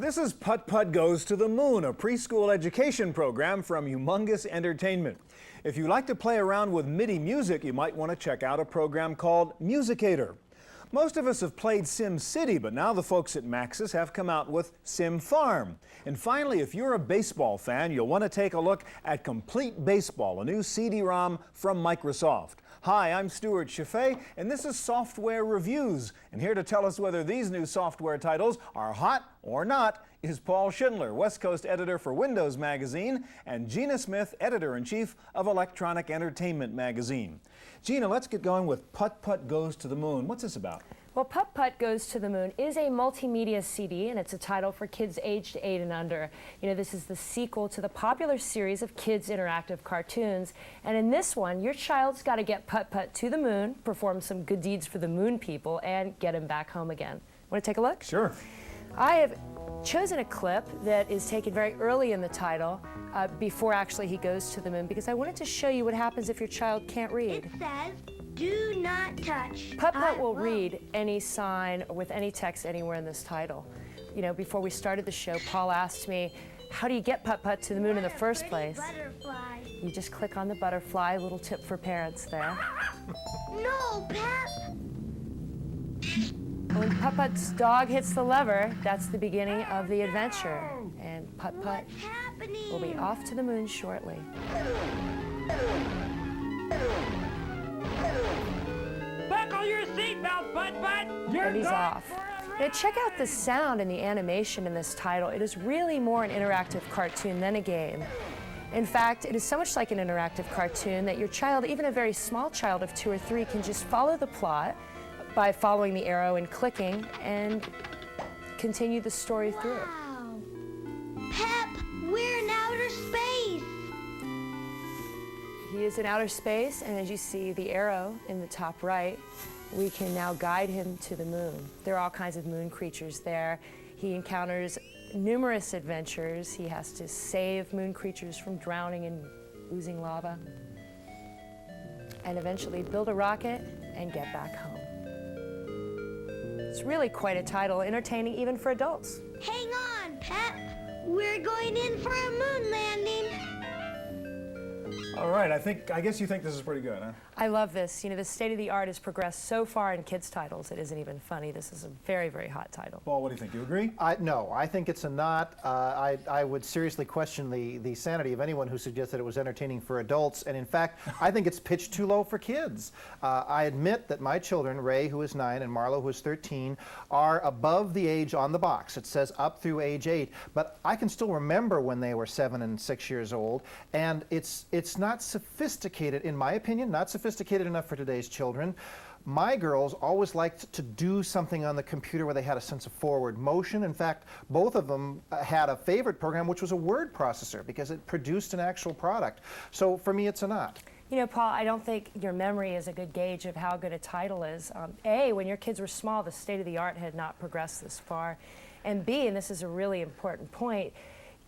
This is Putt Putt Goes to the Moon, a preschool education program from Humongous Entertainment. If you like to play around with MIDI music, you might want to check out a program called Musicator. Most of us have played Sim City, but now the folks at Maxis have come out with Sim Farm. And finally, if you're a baseball fan, you'll want to take a look at Complete Baseball, a new CD-ROM from Microsoft. Hi, I'm Stewart Cheifet, and this is Software Reviews. And here to tell us whether these new software titles are hot or not is Paul Schindler, West Coast editor for Windows Magazine, and Gina Smith, editor-in-chief of Electronic Entertainment Magazine. Gina, let's get going with Putt Putt Goes to the Moon. What's this about? Well, Putt Putt Goes to the Moon is a multimedia CD, and it's a title for kids aged 8 and under. You know, this is the sequel to the popular series of kids' interactive cartoons. And in this one, your child's got to get Putt Putt to the moon, perform some good deeds for the moon people, and get him back home again. Want to take a look? Sure. I have chosen a clip that is taken very early in the title, before actually he goes to the moon, because I wanted to show you what happens if your child can't read. It says, do not touch. Putt Putt will read any sign with any text anywhere in this title. You know, before we started the show, Paul asked me, how do you get Putt Putt to the moon in the first place? Butterfly. You just click on the butterfly, little tip for parents there. No, Pep. When Putt Putt's dog hits the lever, that's the beginning of the adventure. And Putt Putt What's happening? will be off to the moon shortly. Buckle your seatbelt, Putt Putt! And he's off. Now check out the sound and the animation in this title. It is really more an interactive cartoon than a game. In fact, it is so much like an interactive cartoon that your child, even a very small child of 2 or 3, can just follow the plot by following the arrow and clicking and continue the story through. Wow. Pep, we're in outer space. He is in outer space, and as you see the arrow in the top right, we can now guide him to the moon. There are all kinds of moon creatures there. He encounters numerous adventures. He has to save moon creatures from drowning in oozing lava, and eventually build a rocket and get back home. It's really quite a title, entertaining even for adults. Hang on, Pep. We're going in for a moon landing. All right, I guess you think this is pretty good, huh? I love this. You know, the state of the art has progressed so far in kids' titles, it isn't even funny. This is a very, very hot title. Paul, what do you think? You agree? No, I think it's a not. I would seriously question the sanity of anyone who suggests that it was entertaining for adults. And in fact, I think it's pitched too low for kids. I admit that my children, Ray, who is 9, and Marlo, who is 13, are above the age on the box. It says up through age 8. But I can still remember when they were 7 and 6 years old. And it's not sophisticated, in my opinion, not sophisticated enough for today's children. My girls always liked to do something on the computer where they had a sense of forward motion. In fact, both of them had a favorite program, which was a word processor, because it produced an actual product. So for me, it's a not. You know, Paul, I don't think your memory is a good gauge of how good a title is. A, when your kids were small, the state of the art had not progressed this far. And B, and this is a really important point,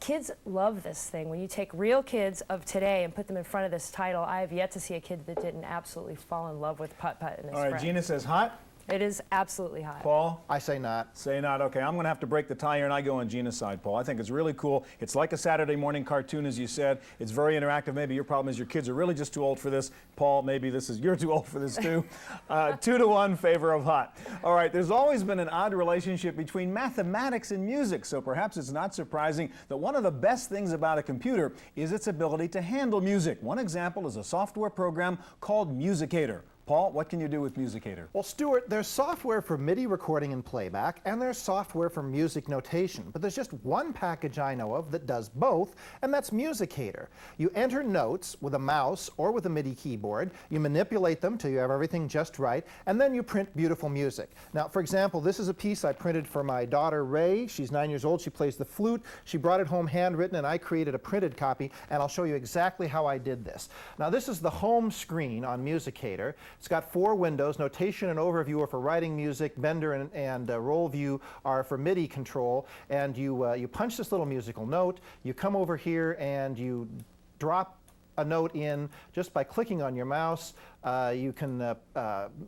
kids love this thing. When you take real kids of today and put them in front of this title, I have yet to see a kid that didn't absolutely fall in love with Putt Putt and his All right, friends. Gina says hot. It is absolutely hot. Paul? I say not. Say not. Okay, I'm going to have to break the tie here, and I go on Gina's side, Paul. I think it's really cool. It's like a Saturday morning cartoon, as you said. It's very interactive. Maybe your problem is your kids are really just too old for this. Paul, maybe you're too old for this too. 2-to-1 favor of hot. All right, there's always been an odd relationship between mathematics and music, so perhaps it's not surprising that one of the best things about a computer is its ability to handle music. One example is a software program called Musicator. Paul, what can you do with Musicator? Well, Stuart, there's software for MIDI recording and playback, and there's software for music notation. But there's just one package I know of that does both, and that's Musicator. You enter notes with a mouse or with a MIDI keyboard, you manipulate them till you have everything just right, and then you print beautiful music. Now, for example, this is a piece I printed for my daughter, Ray. She's 9 years old. She plays the flute. She brought it home handwritten, and I created a printed copy, and I'll show you exactly how I did this. Now, this is the home screen on Musicator. It's got 4 windows. Notation and overview are for writing music. Bender and roll view are for MIDI control. And you punch this little musical note. You come over here and you drop a note in just by clicking on your mouse. You can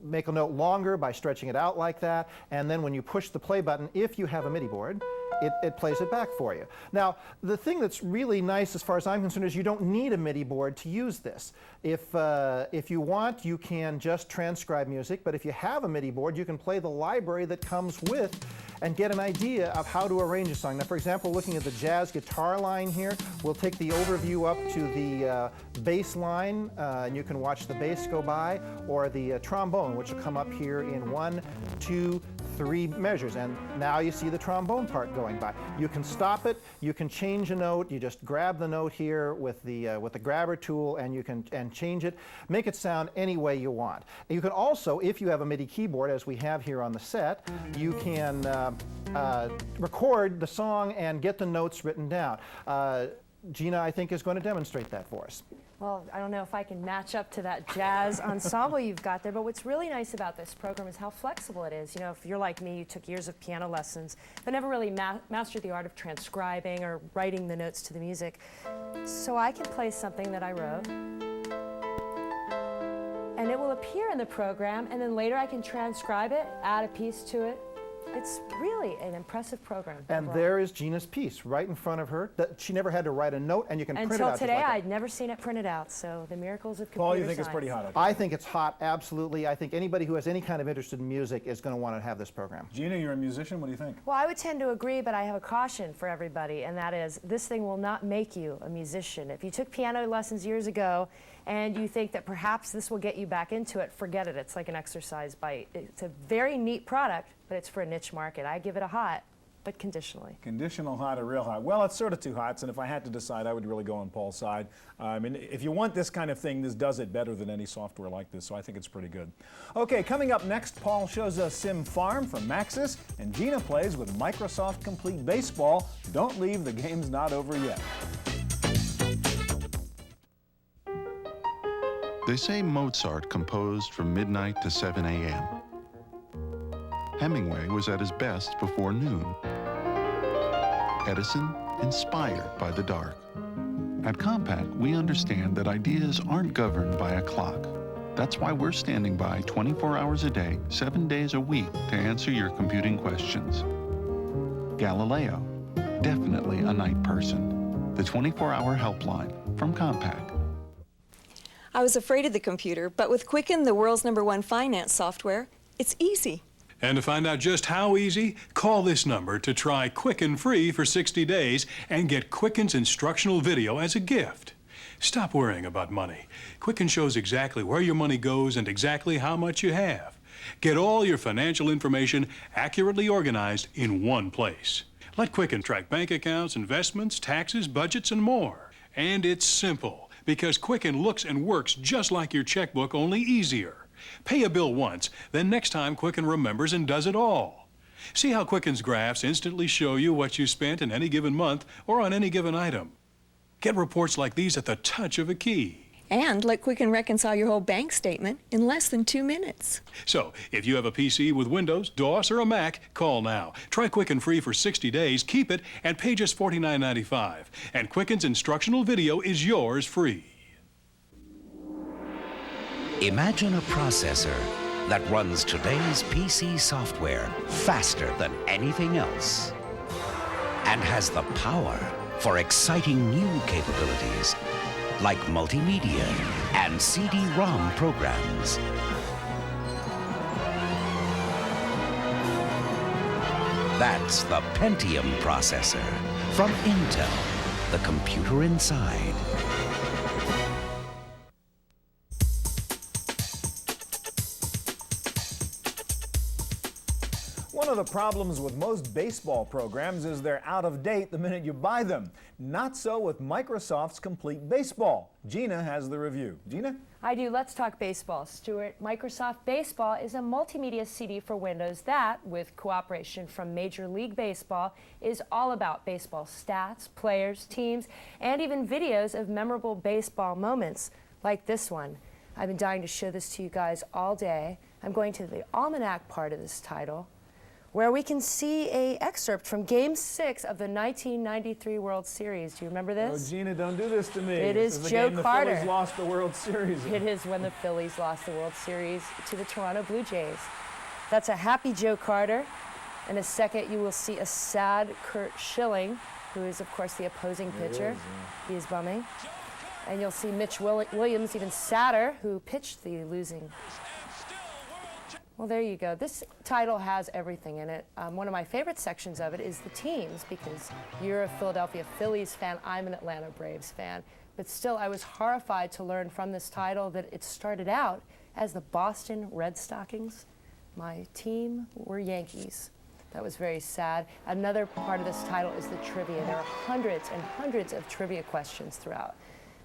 make a note longer by stretching it out like that. And then when you push the play button, if you have a MIDI board, it plays it back for you. Now, the thing that's really nice as far as I'm concerned is you don't need a MIDI board to use this. If you want, you can just transcribe music, but if you have a MIDI board, you can play the library that comes with and get an idea of how to arrange a song. Now, for example, looking at the jazz guitar line here, we'll take the overview up to the bass line, and you can watch the bass go by, or the trombone, which will come up here in 1, 2, 3 measures, and now you see the trombone part going by. You can stop it, you can change a note, you just grab the note here with the grabber tool, and you can change it, make it sound any way you want. You can also, if you have a MIDI keyboard, as we have here on the set, you can record the song and get the notes written down. Gina, I think, is going to demonstrate that for us. Well, I don't know if I can match up to that jazz ensemble you've got there, but what's really nice about this program is how flexible it is. You know, if you're like me, you took years of piano lessons, but never really mastered the art of transcribing or writing the notes to the music. So I can play something that I wrote, and it will appear in the program, and then later I can transcribe it, add a piece to it. It's really an impressive program. And there is Gina's piece right in front of her. She never had to write a note, and you can print it out. Until today, like I'd never seen it printed out, so the miracles of computer Paul, you think science. it's pretty hot out there? I think it's hot, absolutely. I think anybody who has any kind of interest in music is going to want to have this program. Gina, you're a musician. What do you think? Well, I would tend to agree, but I have a caution for everybody, and that is this thing will not make you a musician. If you took piano lessons years ago and you think that perhaps this will get you back into it, forget it. It's like an exercise bike. It's a very neat product, but it's for a niche market. I give it a hot, but conditionally. Conditional hot or real hot? Well, it's sort of two hots, and if I had to decide, I would really go on Paul's side. I mean, if you want this kind of thing, this does it better than any software like this, so I think it's pretty good. Okay, coming up next, Paul shows us Sim Farm from Maxis, and Gina plays with Microsoft Complete Baseball. Don't leave, the game's not over yet. They say Mozart composed from midnight to 7 a.m. Hemingway was at his best before noon. Edison, inspired by the dark. At Compaq, we understand that ideas aren't governed by a clock. That's why we're standing by 24 hours a day, 7 days a week to answer your computing questions. Galileo, definitely a night person. The 24-hour helpline from Compaq. I was afraid of the computer, but with Quicken, the world's #1 finance software, it's easy. And to find out just how easy, call this number to try Quicken free for 60 days and get Quicken's instructional video as a gift. Stop worrying about money. Quicken shows exactly where your money goes and exactly how much you have. Get all your financial information accurately organized in one place. Let Quicken track bank accounts, investments, taxes, budgets, and more. And it's simple, because Quicken looks and works just like your checkbook, only easier. Pay a bill once, then next time Quicken remembers and does it all. See how Quicken's graphs instantly show you what you spent in any given month or on any given item. Get reports like these at the touch of a key. And let Quicken reconcile your whole bank statement in less than 2 minutes. So, if you have a PC with Windows, DOS, or a Mac, call now. Try Quicken free for 60 days, keep it, and pay just $49.95. And Quicken's instructional video is yours free. Imagine a processor that runs today's PC software faster than anything else and has the power for exciting new capabilities like multimedia and CD-ROM programs. That's the Pentium processor from Intel, the computer inside. One of the problems with most baseball programs is they're out of date the minute you buy them. Not so with Microsoft's Complete Baseball. Gina has the review. Gina? I do. Let's talk baseball. Stewart, Microsoft Baseball is a multimedia CD for Windows that, with cooperation from Major League Baseball, is all about baseball stats, players, teams, and even videos of memorable baseball moments like this one. I've been dying to show this to you guys all day. I'm going to the almanac part of this title, where we can see an excerpt from Game 6 of the 1993 World Series. Do you remember this? Oh, Gina, don't do this to me. It is this Joe the game Carter. The Phillies lost the World Series. It is when the Phillies lost the World Series to the Toronto Blue Jays. That's a happy Joe Carter. In a second, you will see a sad Kurt Schilling, who is, of course, the opposing pitcher. He is bumming. And you'll see Mitch Williams, even sadder, who pitched the losing. Well, there you go. This title has everything in it. One of my favorite sections of it is the teams, because you're a Philadelphia Phillies fan, I'm an Atlanta Braves fan. But still, I was horrified to learn from this title that it started out as the Boston Red Stockings. My team were Yankees. That was very sad. Another part of this title is the trivia. There are hundreds and hundreds of trivia questions throughout.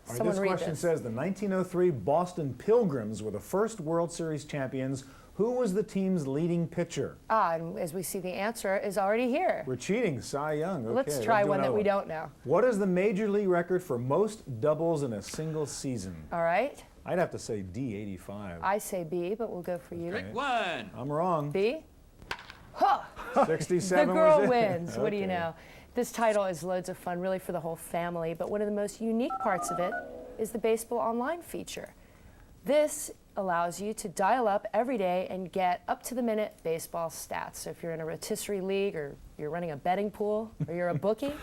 All right, this question says the 1903 Boston Pilgrims were the first World Series champions. Who was the team's leading pitcher? And as we see, the answer is already here. We're cheating, Cy Young. Okay, let's try one that we don't know. What is the Major League record for most doubles in a single season? All right. I'd have to say D, 85. I say B, but we'll go for you. Pick one. I'm wrong. B? Huh! 67 The girl was it? wins. What do you know? This title is loads of fun, really, for the whole family, but one of the most unique parts of it is the Baseball Online feature. This allows you to dial up every day and get up-to-the-minute baseball stats. So if you're in a rotisserie league, or you're running a betting pool, or you're a bookie,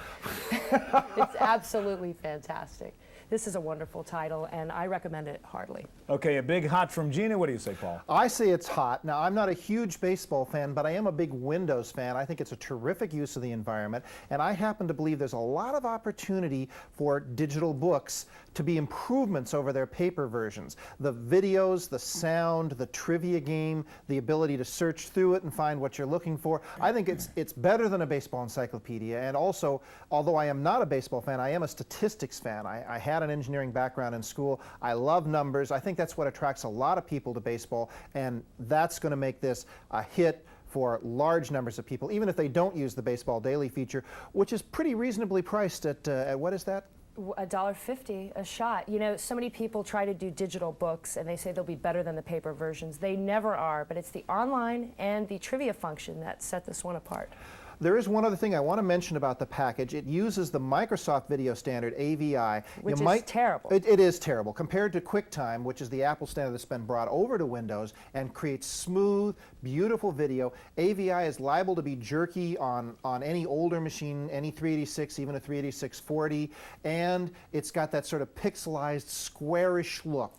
it's absolutely fantastic. This is a wonderful title, and I recommend it heartily. Okay, a big hot from Gina. What do you say, Paul? I say it's hot. Now, I'm not a huge baseball fan, but I am a big Windows fan. I think it's a terrific use of the environment, and I happen to believe there's a lot of opportunity for digital books to be improvements over their paper versions. The videos, the sound, the trivia game, the ability to search through it and find what you're looking for. I think it's better than a baseball encyclopedia, and also, although I am not a baseball fan, I am a statistics fan. I had an engineering background in school. I love numbers. I think that's what attracts a lot of people to baseball, and that's going to make this a hit for large numbers of people, even if they don't use the Baseball Daily feature, which is pretty reasonably priced at what is that? $1.50 a shot. You know, so many people try to do digital books and they say they'll be better than the paper versions. They never are, but it's the online and the trivia function that set this one apart. There is one other thing I want to mention about the package. It uses the Microsoft Video Standard, AVI. Which is terrible. It is terrible. Compared to QuickTime, which is the Apple standard that's been brought over to Windows and creates smooth, beautiful video, AVI is liable to be jerky on any older machine, any 386, even a 386-40, and it's got that sort of pixelized, squarish look,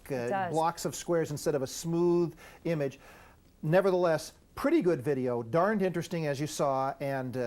blocks of squares instead of a smooth image. Nevertheless, pretty good video, darned interesting as you saw, and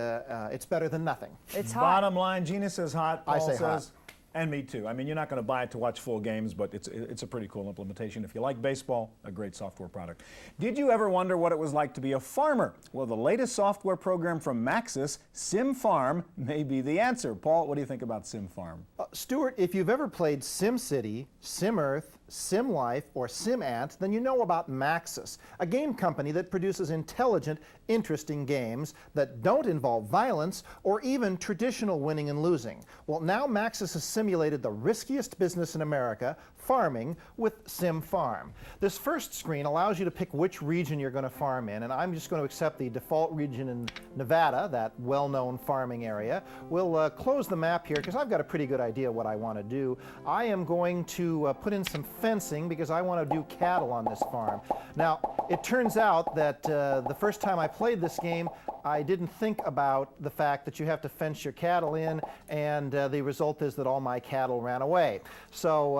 it's better than nothing. It's hot. Bottom line, Gina says hot, Paul I say says hot. And me too. I mean, you're not going to buy it to watch full games, but it's a pretty cool implementation. If you like baseball, a great software product. Did you ever wonder what it was like to be a farmer? Well, the latest software program from Maxis, SimFarm, may be the answer. Paul, what do you think about SimFarm? Stuart, if you've ever played SimCity, SimEarth, SimLife, or SimAnt, then you know about Maxis, a game company that produces intelligent, interesting games that don't involve violence or even traditional winning and losing. Well, now Maxis has simulated the riskiest business in America, farming, with SimFarm. This first screen allows you to pick which region you're going to farm in, and I'm just going to accept the default region in Nevada, that well-known farming area. We'll close the map here because I've got a pretty good idea what I want to do. I am going to put in some fencing because I want to do cattle on this farm. Now, it turns out that the first time I played this game, I didn't think about the fact that you have to fence your cattle in, and the result is that all my cattle ran away. So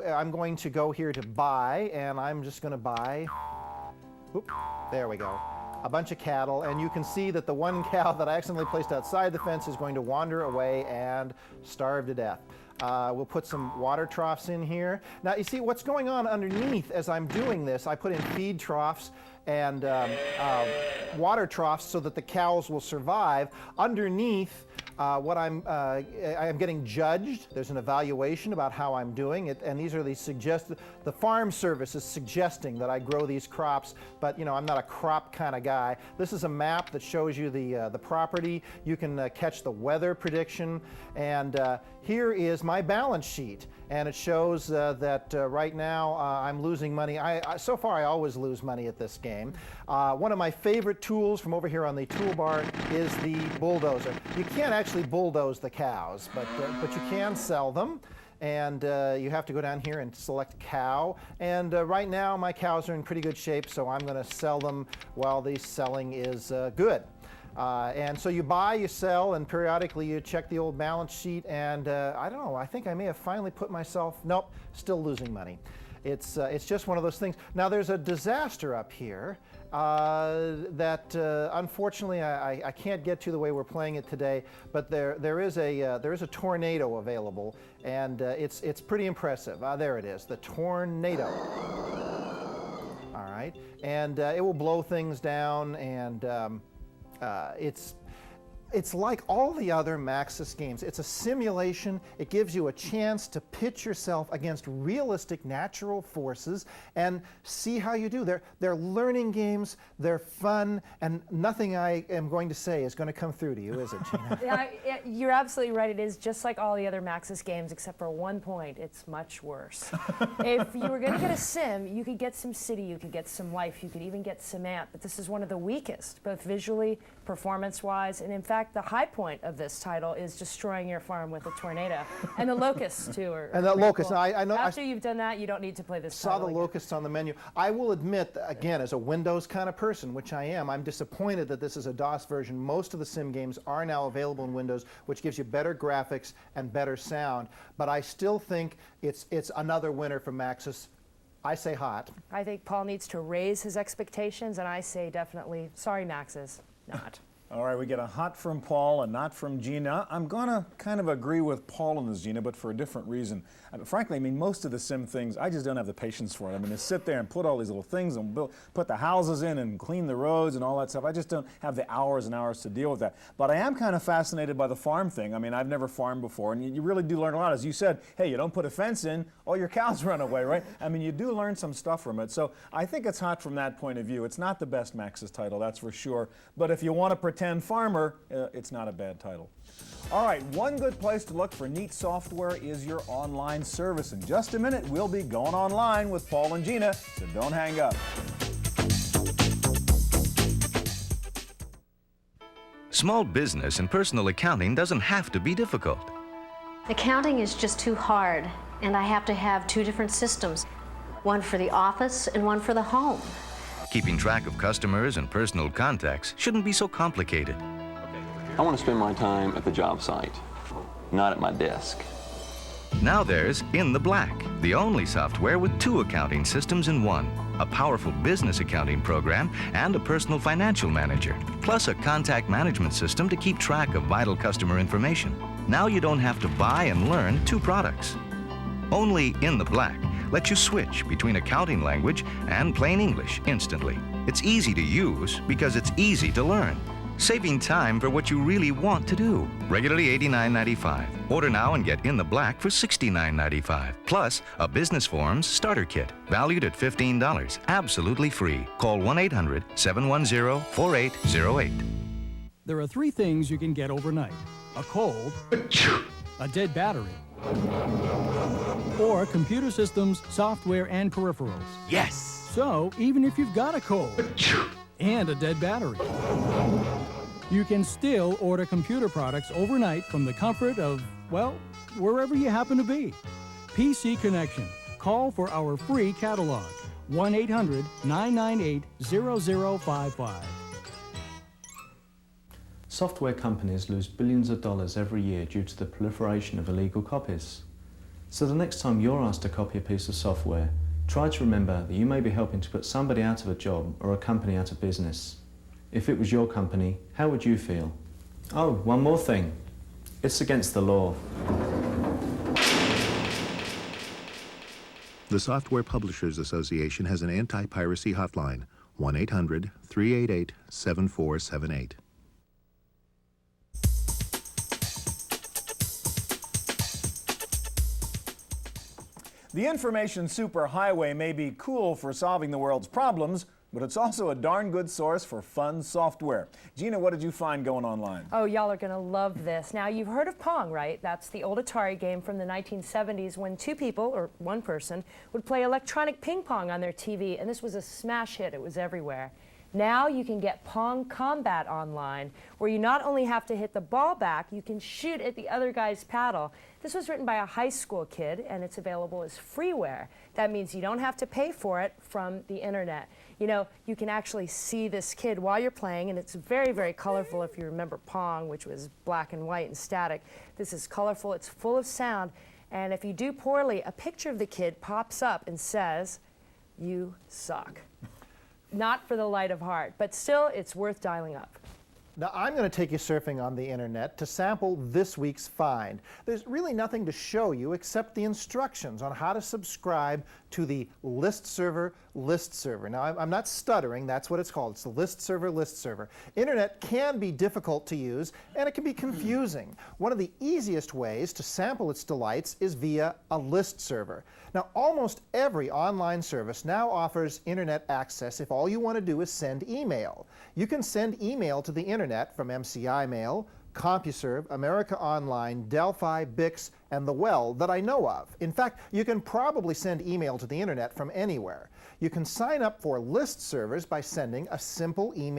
I'm going to go here to buy, and I'm just going to buy, there we go, a bunch of cattle, and you can see that the one cow that I accidentally placed outside the fence is going to wander away and starve to death. We'll put some water troughs in here. Now, you see what's going on underneath as I'm doing this. I put in feed troughs and water troughs so that the cows will survive. Underneath, I'm getting judged. There's an evaluation about how I'm doing it, and these are the Farm Service is suggesting that I grow these crops, but you know, I'm not a crop kind of guy. This is a map that shows you the property. You can catch the weather prediction, and here is my balance sheet, and it shows that right now I'm losing money. So far, I always lose money at this game. One of my favorite tools from over here on the toolbar is the bulldozer. You can't actually bulldoze the cows, but you can sell them. And you have to go down here and select cow. And right now, my cows are in pretty good shape, so I'm going to sell them while the selling is good. And so you buy, you sell, and periodically you check the old balance sheet, and I don't know, I think I may have finally put myself, nope, still losing money. It's just one of those things. Now there's a disaster up here that unfortunately I can't get to the way we're playing it today, but there is a tornado available, and it's pretty impressive. There it is, the tornado. All right, and it will blow things down, and it's like all the other Maxis games. It's a simulation. It gives you a chance to pitch yourself against realistic natural forces and see how you do. They're learning games, they're fun, and nothing I am going to say is going to come through to you, is it, Gina? Yeah, you're absolutely right. It is just like all the other Maxis games, except for one point. It's much worse. If you were going to get a sim, you could get some City, you could get some Life, you could even get some Ant, but this is one of the weakest, both visually, performance-wise, and in fact, the high point of this title is destroying your farm with a tornado. And the locusts, too. And the locusts. Cool. I know. After you've done that, you don't need to play this saw title the again. locusts on the menu. I will admit, again, as a Windows kind of person, which I am, I'm disappointed that this is a DOS version. Most of the sim games are now available in Windows, which gives you better graphics and better sound. But I still think it's another winner for Maxis. I say hot. I think Paul needs to raise his expectations, and I say definitely, sorry, Maxis, not. All right, we get a hot from Paul and not from Gina. I'm going to kind of agree with Paul on this, Gina, but for a different reason. Frankly, I mean, most of the sim things, I just don't have the patience for it. I mean, to sit there and put all these little things and put the houses in and clean the roads and all that stuff, I just don't have the hours and hours to deal with that. But I am kind of fascinated by the farm thing. I mean, I've never farmed before, and you really do learn a lot. As you said, hey, you don't put a fence in, all your cows run away, right? I mean, you do learn some stuff from it. So I think it's hot from that point of view. It's not the best Maxis title, that's for sure. But if you want to pretend farmer, it's not a bad title. All right, one good place to look for neat software is your online service. In just a minute, we'll be going online with Paul and Gina, so don't hang up. Small business and personal accounting doesn't have to be difficult. Accounting is just too hard, and I have to have two different systems, one for the office and one for the home. Keeping track of customers and personal contacts shouldn't be so complicated. I want to spend my time at the job site, not at my desk. Now there's In the Black, the only software with two accounting systems in one. A powerful business accounting program and a personal financial manager, plus a contact management system to keep track of vital customer information. Now you don't have to buy and learn two products. Only In the Black lets you switch between accounting language and plain English instantly. It's easy to use because it's easy to learn, saving time for what you really want to do. Regularly $89.95. Order now and get In the Black for $69.95. Plus a Business Forms starter kit, valued at $15, absolutely free. Call 1-800-710-4808. There are three things you can get overnight: a cold, a dead battery, or computer systems, software, and peripherals. Yes! So, even if you've got a cold and a dead battery, you can still order computer products overnight from the comfort of, well, wherever you happen to be. PC Connection. Call for our free catalog. 1-800-998-0055. Software companies lose billions of dollars every year due to the proliferation of illegal copies. So the next time you're asked to copy a piece of software, try to remember that you may be helping to put somebody out of a job or a company out of business. If it was your company, how would you feel? Oh, one more thing. It's against the law. The Software Publishers Association has an anti-piracy hotline, 1-800-388-7478. The information superhighway may be cool for solving the world's problems, but it's also a darn good source for fun software. Gina, what did you find going online? Oh, y'all are going to love this. Now, you've heard of Pong, right? That's the old Atari game from the 1970s when two people, or one person, would play electronic ping pong on their TV, and this was a smash hit. It was everywhere. Now you can get Pong Combat Online, where you not only have to hit the ball back, you can shoot at the other guy's paddle. This was written by a high school kid, and it's available as freeware. That means you don't have to pay for it from the internet. You know, you can actually see this kid while you're playing, and it's very, very colorful if you remember Pong, which was black and white and static. This is colorful, it's full of sound, and if you do poorly, a picture of the kid pops up and says, "You suck." Not for the light of heart, but still, it's worth dialing up. Now, I'm going to take you surfing on the internet to sample this week's find. There's really nothing to show you except the instructions on how to subscribe to the list server. Now, I'm not stuttering, that's what it's called. It's the list server. Internet can be difficult to use, and it can be confusing. One of the easiest ways to sample its delights is via a list server. Now, almost every online service now offers internet access if all you want to do is send email. You can send email to the internet from MCI Mail, CompuServe, America Online, Delphi, Bix, and The Well that I know of. In fact, you can probably send email to the internet from anywhere. You can sign up for list servers by sending a simple email